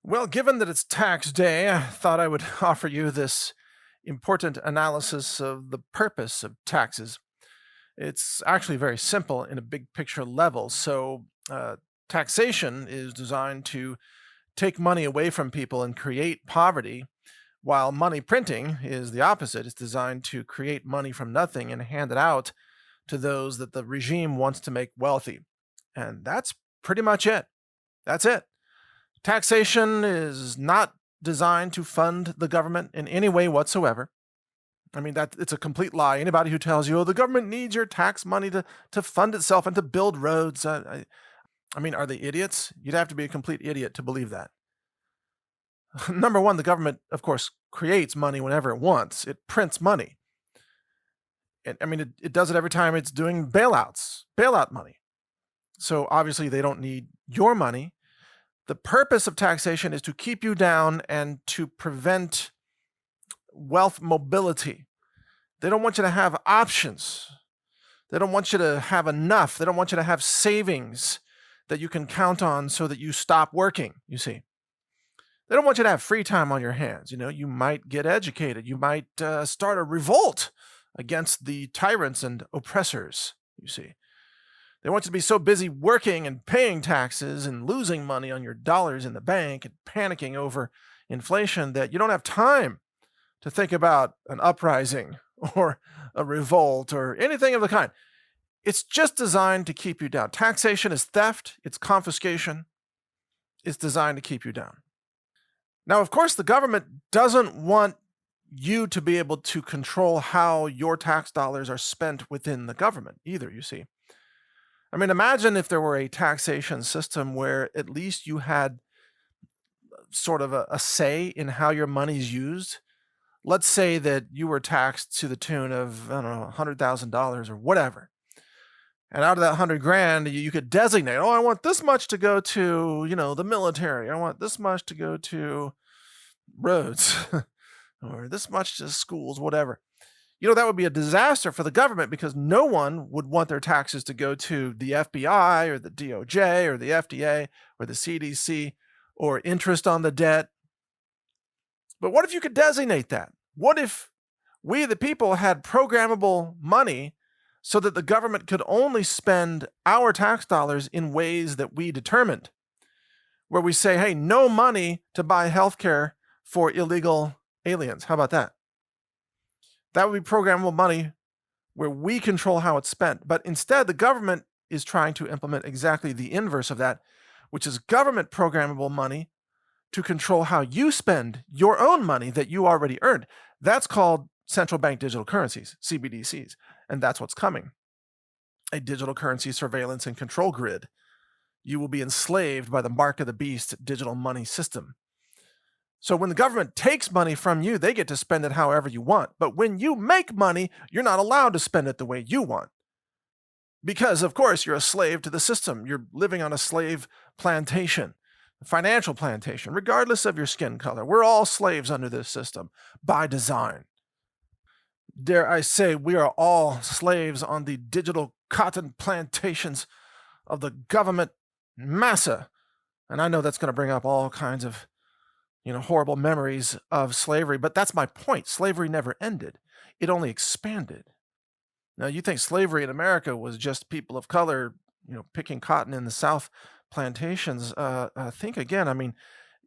Well, given that it's tax day, I thought I would offer you this important analysis of the purpose of taxes. It's actually very simple in a big picture level. Taxation is designed to take money away from people and create poverty, while money printing is the opposite. It's designed to create money from nothing and hand it out to those that the regime wants to make wealthy. And that's pretty much it. That's it. Taxation is not designed to fund the government in any way whatsoever. I mean, that it's a complete lie. Anybody who tells you, oh, the government needs your tax money to fund itself and to build roads. I mean, are they idiots? You'd have to be a complete idiot to believe that. Number one, the government, of course, creates money whenever it wants. It prints money. And I mean, it does it every time it's doing bailout money. So obviously, they don't need your money. The purpose of taxation is to keep you down and to prevent wealth mobility. They don't want you to have options. They don't want you to have enough. They don't want you to have savings that you can count on so that you stop working, you see. They don't want you to have free time on your hands. You might get educated. You might start a revolt against the tyrants and oppressors, you see. They want you to be so busy working and paying taxes and losing money on your dollars in the bank and panicking over inflation that you don't have time to think about an uprising or a revolt or anything of the kind. It's just designed to keep you down. Taxation is theft, it's confiscation. It's designed to keep you down. Now, of course, the government doesn't want you to be able to control how your tax dollars are spent within the government either, you see. I mean, imagine if there were a taxation system where at least you had sort of a say in how your money's used. Let's say that you were taxed to the tune of, I don't know, $100,000 or whatever. And out of that 100 grand, you could designate, oh, I want this much to go to, the military. I want this much to go to roads or this much to schools, whatever. That would be a disaster for the government because no one would want their taxes to go to the FBI or the DOJ or the FDA or the CDC or interest on the debt. But what if you could designate that? What if we, the people, had programmable money so that the government could only spend our tax dollars in ways that we determined? Where we say, hey, no money to buy healthcare for illegal aliens. How about that? That would be programmable money where we control how it's spent. But instead, the government is trying to implement exactly the inverse of that, which is government programmable money to control how you spend your own money that you already earned. That's called central bank digital currencies, CBDCs. And that's what's coming. A digital currency surveillance and control grid. You will be enslaved by the mark of the beast digital money system. So when the government takes money from you, they get to spend it however you want. But when you make money, you're not allowed to spend it the way you want. Because, of course, you're a slave to the system. You're living on a slave plantation, a financial plantation, regardless of your skin color. We're all slaves under this system by design. Dare I say, we are all slaves on the digital cotton plantations of the government massa. And I know that's going to bring up all kinds of horrible memories of slavery. But that's my point. Slavery never ended. It only expanded. Now, you think slavery in America was just people of color, picking cotton in the South plantations. Think again. I mean,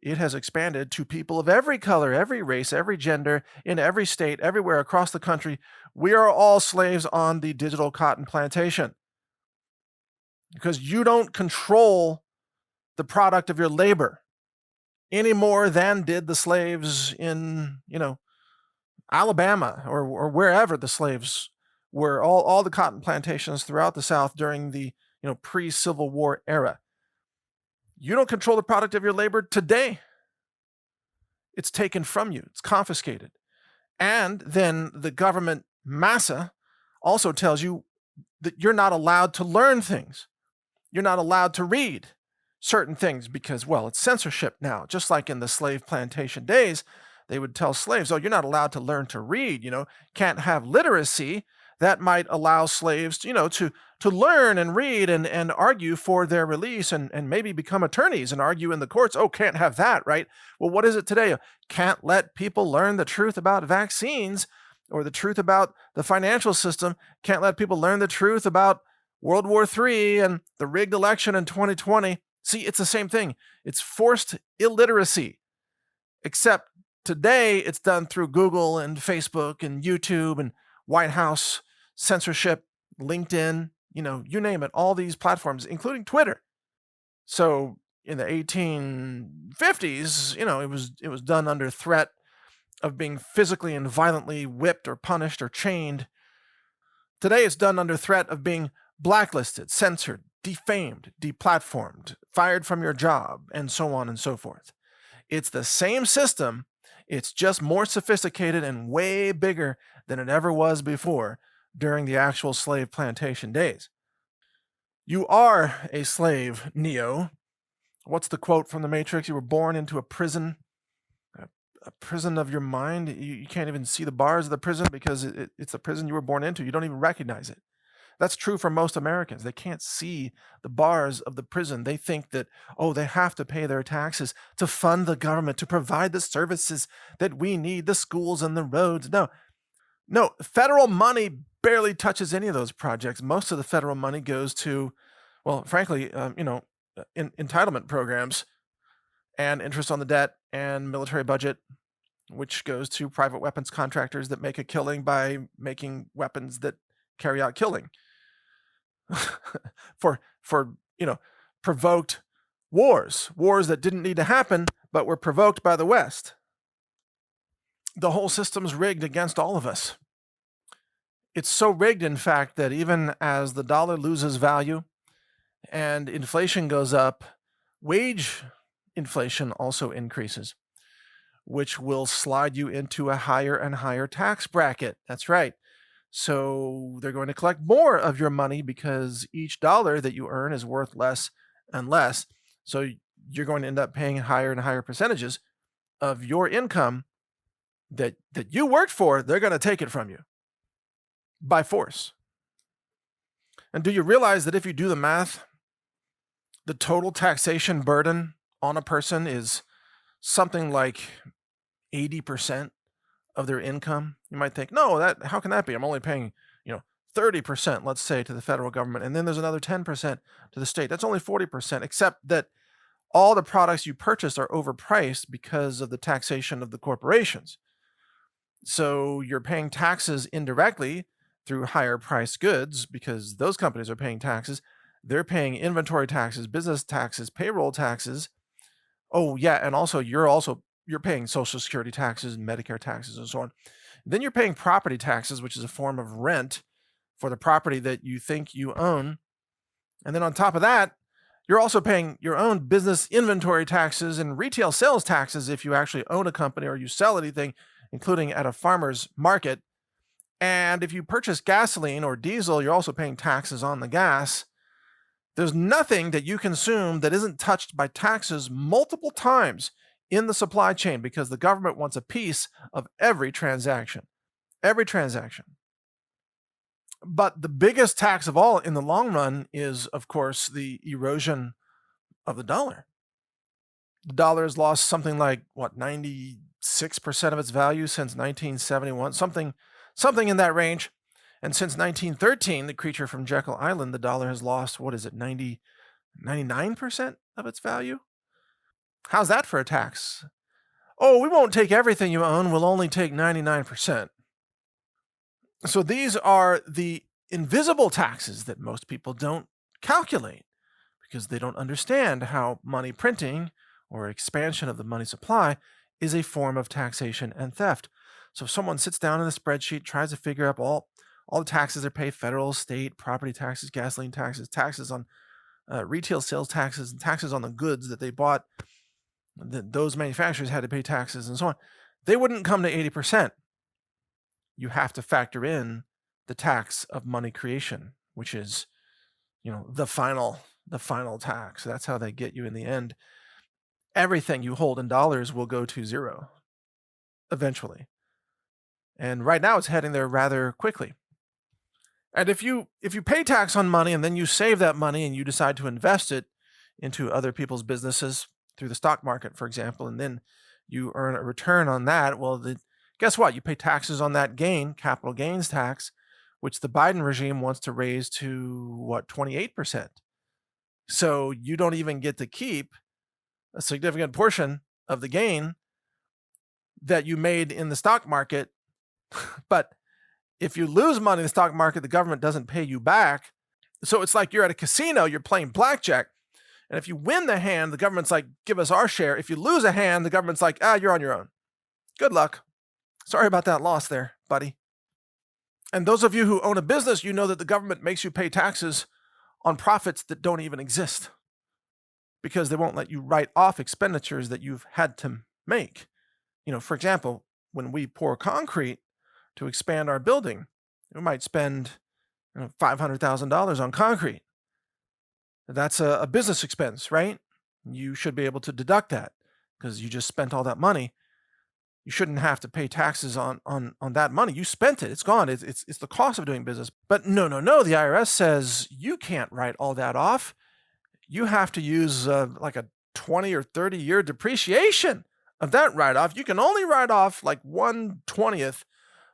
it has expanded to people of every color, every race, every gender, in every state, everywhere across the country. We are all slaves on the digital cotton plantation because you don't control the product of your labor any more than did the slaves in, Alabama or wherever the slaves were, all the cotton plantations throughout the South during the, pre-Civil War era. You don't control the product of your labor today. It's taken from you. It's confiscated. And then the government massa also tells you that you're not allowed to learn things. You're not allowed to read certain things because, well, it's censorship now. Just like in the slave plantation days, they would tell slaves, oh, you're not allowed to learn to read, can't have literacy. that might allow slaves, to learn and read and argue for their release and maybe become attorneys and argue in the courts. Oh, can't have that, right? Well, what is it today? Can't let people learn the truth about vaccines or the truth about the financial system. Can't let people learn the truth about World War III and the rigged election in 2020. See, it's the same thing. It's forced illiteracy, except today it's done through Google and Facebook and YouTube and White House censorship, LinkedIn, you name it, all these platforms, including Twitter. So in the 1850s, it was done under threat of being physically and violently whipped or punished or chained. Today it's done under threat of being blacklisted, censored, defamed, deplatformed, fired from your job, and so on and so forth. It's the same system. It's just more sophisticated and way bigger than it ever was before during the actual slave plantation days. You are a slave, Neo. What's the quote from The Matrix? You were born into a prison, a prison of your mind. You can't even see the bars of the prison because it's the prison you were born into. You don't even recognize it. That's true for most Americans. They can't see the bars of the prison. They think that, oh, they have to pay their taxes to fund the government, to provide the services that we need, the schools and the roads. No, federal money barely touches any of those projects. Most of the federal money goes to, well, frankly, entitlement programs and interest on the debt and military budget, which goes to private weapons contractors that make a killing by making weapons that carry out killing. for provoked wars that didn't need to happen but were provoked by the West. The whole system's rigged against all of us. It's so rigged, in fact, that even as the dollar loses value and inflation goes up, wage inflation also increases, which will slide you into a higher and higher tax bracket. That's right. So they're going to collect more of your money because each dollar that you earn is worth less and less. So you're going to end up paying higher and higher percentages of your income that you worked for. They're going to take it from you by force. And do you realize that if you do the math, the total taxation burden on a person is something like 80% of their income? You might think, no, how can that be? I'm only paying, 30%, let's say, to the federal government, and then there's another 10% to the state. That's only 40%, except that all the products you purchase are overpriced because of the taxation of the corporations. So you're paying taxes indirectly through higher priced goods because those companies are paying taxes. They're paying inventory taxes, business taxes, payroll taxes. Oh, yeah, and also you're paying Social Security taxes and Medicare taxes and so on. Then you're paying property taxes, which is a form of rent for the property that you think you own. And then on top of that, you're also paying your own business inventory taxes and retail sales taxes if you actually own a company or you sell anything, including at a farmer's market. And if you purchase gasoline or diesel, you're also paying taxes on the gas. There's nothing that you consume that isn't touched by taxes multiple times in the supply chain because the government wants a piece of every transaction. Every transaction. But the biggest tax of all in the long run is, of course, the erosion of the dollar. The dollar has lost something like, 96% of its value since 1971, something in that range. And since 1913, the creature from Jekyll Island, the dollar has lost, 99% of its value? How's that for a tax? Oh, we won't take everything you own. We'll only take 99%. So these are the invisible taxes that most people don't calculate because they don't understand how money printing or expansion of the money supply is a form of taxation and theft. So if someone sits down in a spreadsheet, tries to figure out all the taxes they pay, federal, state, property taxes, gasoline taxes, taxes on retail sales taxes, and taxes on the goods that they bought, those manufacturers had to pay taxes and so on, they wouldn't come to 80%. You have to factor in the tax of money creation, which is, the final tax. That's how they get you in the end. Everything you hold in dollars will go to zero eventually. And right now it's heading there rather quickly. And if you pay tax on money and then you save that money and you decide to invest it into other people's businesses through the stock market, for example, and then you earn a return on that, well, guess what? You pay taxes on that gain, capital gains tax, which the Biden regime wants to raise to what, 28%. So you don't even get to keep a significant portion of the gain that you made in the stock market. But if you lose money in the stock market, the government doesn't pay you back. So it's like you're at a casino, you're playing blackjack. And if you win the hand, the government's like, give us our share. If you lose a hand, the government's like, you're on your own. Good luck. Sorry about that loss there, buddy. And those of you who own a business, you know that the government makes you pay taxes on profits that don't even exist because they won't let you write off expenditures that you've had to make. For example, when we pour concrete to expand our building, we might spend $500,000 on concrete. That's a business expense, right? You should be able to deduct that because you just spent all that money. You shouldn't have to pay taxes on that money. You spent it. It's gone. It's the cost of doing business. But no. The IRS says you can't write all that off. You have to use like a 20 or 30-year depreciation of that write-off. You can only write off like 1/20th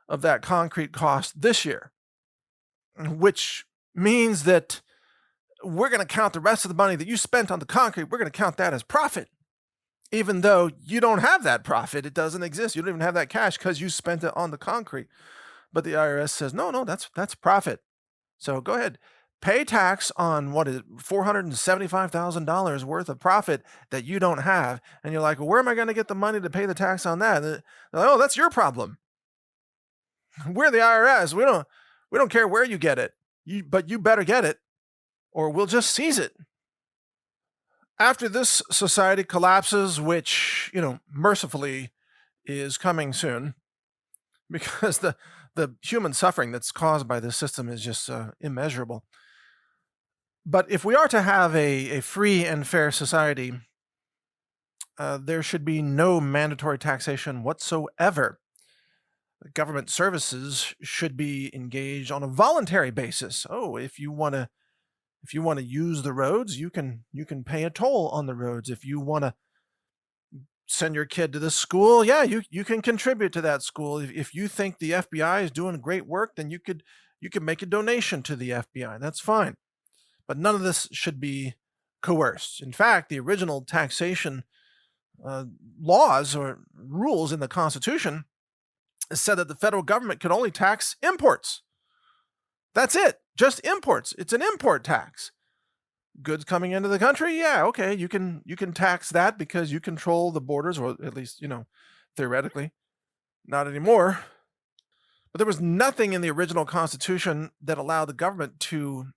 of that concrete cost this year, which means that we're going to count the rest of the money that you spent on the concrete. We're going to count that as profit, even though you don't have that profit. It doesn't exist. You don't even have that cash because you spent it on the concrete. But the IRS says, no, that's profit. So go ahead, pay tax on what is it, $475,000 worth of profit that you don't have. And you're like, well, where am I going to get the money to pay the tax on that? They're like, oh, that's your problem. We're the IRS. We don't care where you get it, but you better get it, or we'll just seize it. After this society collapses, which, mercifully is coming soon, because the human suffering that's caused by this system is just immeasurable. But if we are to have a free and fair society, there should be no mandatory taxation whatsoever. Government services should be engaged on a voluntary basis. Oh, if you want to use the roads, you can pay a toll on the roads. If you want to send your kid to the school, you can contribute to that school. If you think the FBI is doing great work, then you could make a donation to the FBI. That's fine. But none of this should be coerced. In fact, the original taxation laws or rules in the Constitution said that the federal government could only tax imports. That's it. Just imports. It's an import tax. Goods coming into the country, okay, you can tax that because you control the borders, or at least, theoretically. Not anymore. But there was nothing in the original Constitution that allowed the government to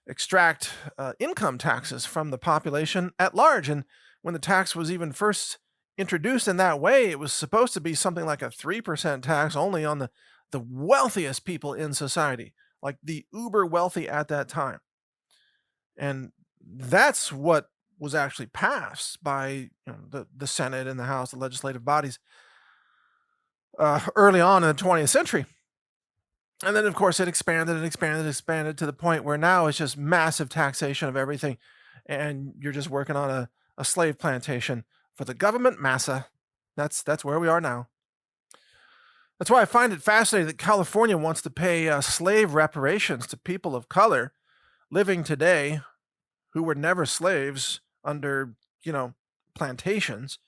extract income taxes from the population at large. And when the tax was even first introduced in that way, it was supposed to be something like a 3% tax only on the wealthiest people in society, like the uber wealthy at that time. And that's what was actually passed by the Senate and the House, the legislative bodies, early on in the 20th century. And then, of course, it expanded to the point where now it's just massive taxation of everything. And you're just working on a slave plantation for the government massa. That's where we are now. That's why I find it fascinating that California wants to pay slave reparations to people of color living today who were never slaves under, plantations.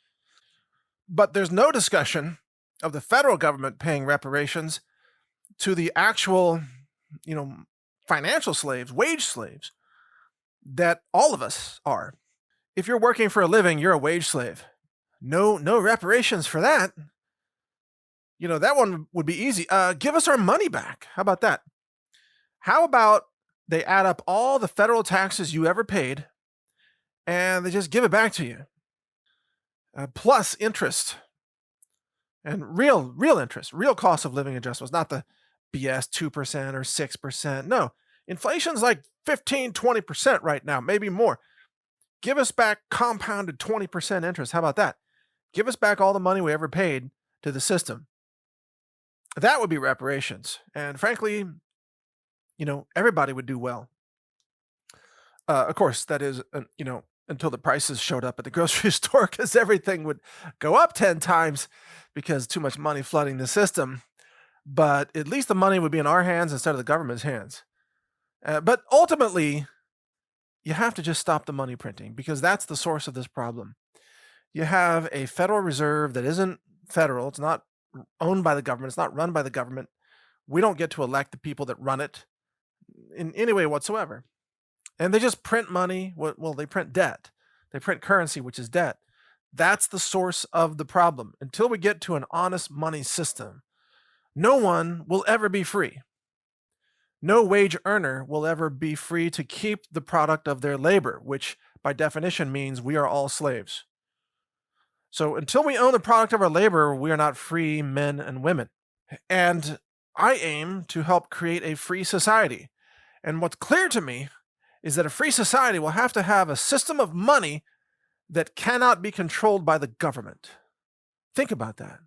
But there's no discussion of the federal government paying reparations to the actual, financial slaves, wage slaves that all of us are. If you're working for a living, you're a wage slave. No reparations for that. That one would be easy. Give us our money back. How about that? How about they add up all the federal taxes you ever paid and they just give it back to you? Plus interest and real interest, real cost of living adjustments, not the BS 2% or 6%. No, inflation's like 15, 20% right now, maybe more. Give us back compounded 20% interest. How about that? Give us back all the money we ever paid to the system. That would be reparations. And frankly, everybody would do well. Of course, that is, until the prices showed up at the grocery store, because everything would go up 10 times because too much money flooding the system. But at least the money would be in our hands instead of the government's hands. But ultimately, you have to just stop the money printing because that's the source of this problem. You have a Federal Reserve that isn't federal, it's not owned by the government, it's not run by the government. We don't get to elect the people that run it in any way whatsoever. And they just print money. Well, they print debt. They print currency, which is debt. That's the source of the problem. Until we get to an honest money system, no one will ever be free. No wage earner will ever be free to keep the product of their labor, which by definition means we are all slaves. So until we own the product of our labor, we are not free men and women. And I aim to help create a free society. And what's clear to me is that a free society will have to have a system of money that cannot be controlled by the government. Think about that.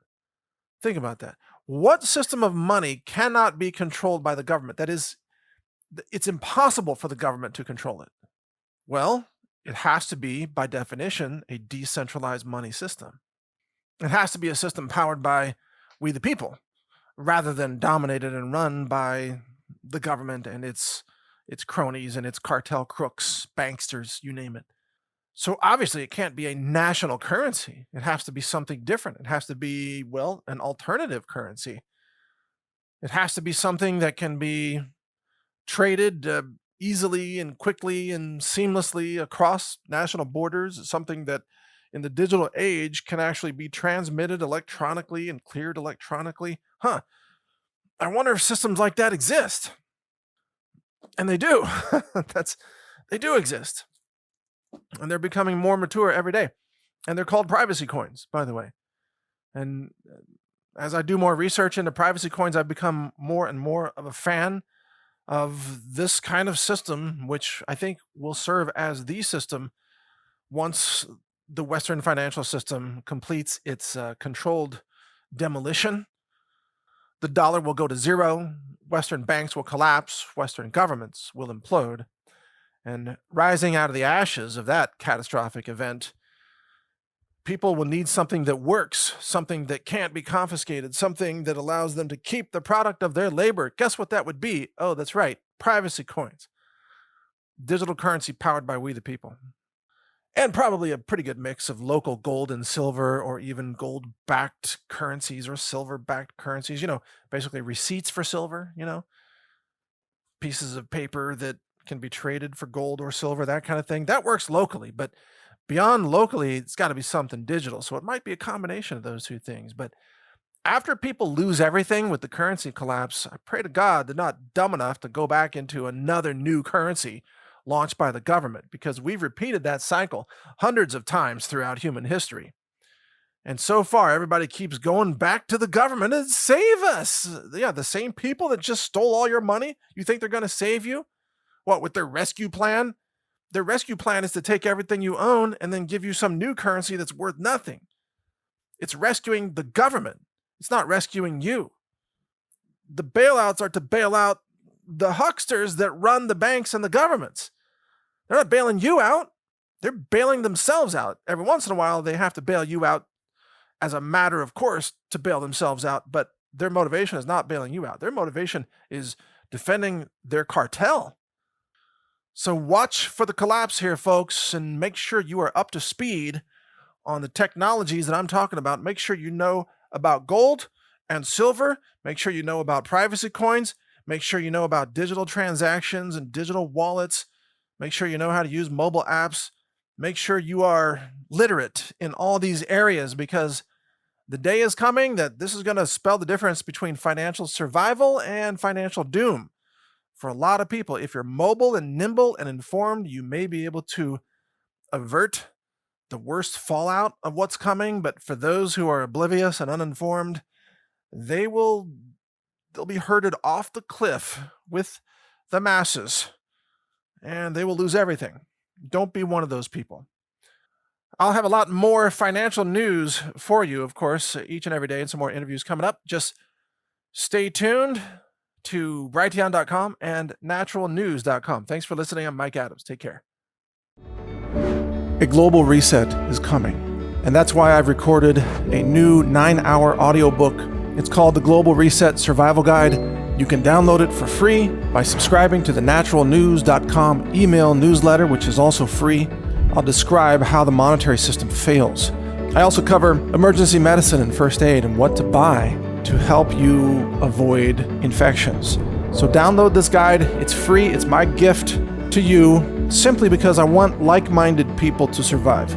Think about that. What system of money cannot be controlled by the government? That is, it's impossible for the government to control it. Well, it has to be, by definition, a decentralized money system. It has to be a system powered by we the people, rather than dominated and run by the government and its cronies and its cartel crooks, banksters, you name it. So obviously, it can't be a national currency. It has to be something different. It has to be, well, an alternative currency. It has to be something that can be traded easily and quickly and seamlessly across national borders, something that in the digital age can actually be transmitted electronically and cleared electronically. I wonder if systems like that exist. And they do. They do exist. And they're becoming more mature every day. And they're called privacy coins, by the way. And as I do more research into privacy coins, I've become more and more of a fan of this kind of system, which I think will serve as the system once the Western financial system completes its controlled demolition. The dollar will go to zero, Western banks will collapse, Western governments will implode. And rising out of the ashes of that catastrophic event, people will need something that works, something that can't be confiscated, something that allows them to keep the product of their labor. Guess what that would be? Oh, that's right, privacy coins. Digital currency powered by we the people. And probably a pretty good mix of local gold and silver, or even gold-backed currencies or silver-backed currencies. Basically receipts for silver, pieces of paper that can be traded for gold or silver, that kind of thing. That works locally, but beyond locally, it's got to be something digital. So it might be a combination of those two things. But after people lose everything with the currency collapse, I pray to God they're not dumb enough to go back into another new currency launched by the government, because we've repeated that cycle hundreds of times throughout human history. And so far, everybody keeps going back to the government to save us. Yeah, the same people that just stole all your money, you think they're going to save you? What, with their rescue plan? Their rescue plan is to take everything you own and then give you some new currency that's worth nothing. It's rescuing the government. It's not rescuing you. The bailouts are to bail out the hucksters that run the banks and the governments. They're not bailing you out. They're bailing themselves out. Every once in a while, they have to bail you out as a matter of course to bail themselves out, but their motivation is not bailing you out. Their motivation is defending their cartel. So watch for the collapse here, folks, and make sure you are up to speed on the technologies that I'm talking about. Make sure you know about gold and silver. Make sure you know about privacy coins. Make sure you know about digital transactions and digital wallets. Make sure you know how to use mobile apps. Make sure you are literate in all these areas, because the day is coming that this is going to spell the difference between financial survival and financial doom. For a lot of people, if you're mobile and nimble and informed, you may be able to avert the worst fallout of what's coming. But for those who are oblivious and uninformed, they'll be herded off the cliff with the masses, and they will lose everything. Don't be one of those people. I'll have a lot more financial news for you, of course, each and every day, and some more interviews coming up. Just stay tuned. to Brighteon.com and naturalnews.com. Thanks for listening. I'm Mike Adams. Take care. A global reset is coming, and that's why I've recorded a new 9-hour audiobook. It's called The Global Reset Survival Guide. You can download it for free by subscribing to the naturalnews.com email newsletter, which is also free. I'll describe how the monetary system fails. I also cover emergency medicine and first aid and what to buy to help you avoid infections. So download this guide. It's free. It's my gift to you simply because I want like-minded people to survive.